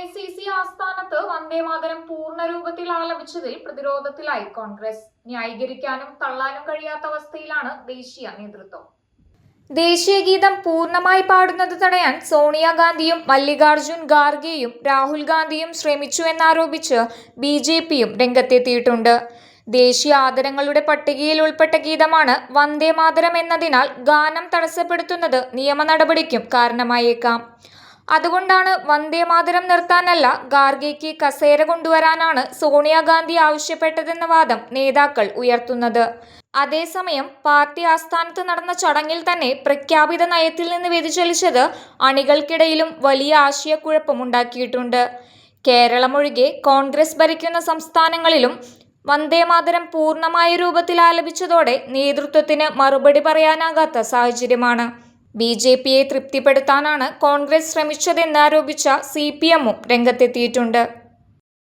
AICC ആസ്ഥാനത്ത് വന്ദേമാതരം പൂർണ്ണരൂപത്തിൽ ആലപിച്ചതിൽ പ്രതിരോധത്തിലായി കോൺഗ്രസ്. ന്യായീകരിക്കാനും തള്ളാനും കഴിയാത്ത അവസ്ഥയിലാണ് ദേശീയ നേതൃത്വം. ദേശീയഗീതം പൂർണ്ണമായി പാടുന്നത് തടയാൻ സോണിയാഗാന്ധിയും മല്ലികാർജുൻ ഖാർഗെയും രാഹുൽ ഗാന്ധിയും ശ്രമിച്ചുവെന്നാരോപിച്ച് BJPയും രംഗത്തെത്തിയിട്ടുണ്ട്. ദേശീയ ആദരങ്ങളുടെ പട്ടികയിൽ ഉൾപ്പെട്ട ഗീതമാണ് വന്ദേമാതരം എന്നതിനാൽ ഗാനം തടസ്സപ്പെടുത്തുന്നത് നിയമ നടപടിക്കും കാരണമായേക്കാം. അതുകൊണ്ടാണ് വന്ദേമാതരം നിർത്താനല്ല, ഖാർഗെയ്ക്ക് കസേര കൊണ്ടുവരാനാണ് സോണിയാഗാന്ധി ആവശ്യപ്പെട്ടതെന്ന വാദം നേതാക്കൾ ഉയർത്തുന്നത്. അതേസമയം പാർട്ടി ആസ്ഥാനത്ത് നടന്ന ചടങ്ങിൽ തന്നെ പ്രഖ്യാപിത നയത്തിൽ നിന്ന് വ്യതിചലിച്ചത് അണികൾക്കിടയിലും വലിയ ആശയക്കുഴപ്പമുണ്ടാക്കിയിട്ടുണ്ട്. കേരളമൊഴികെ കോൺഗ്രസ് ഭരിക്കുന്ന സംസ്ഥാനങ്ങളിലും വന്ദേമാതരം പൂർണ്ണമായ രൂപത്തിൽ ആലപിച്ചതോടെ നേതൃത്വത്തിന് മറുപടി പറയാനാകാത്ത സാഹചര്യമാണ്. BJPയെ തൃപ്തിപ്പെടുത്താനാണ് കോൺഗ്രസ് ശ്രമിച്ചതെന്നാരോപിച്ച CPMഉം രംഗത്തെത്തിയിട്ടുണ്ട്.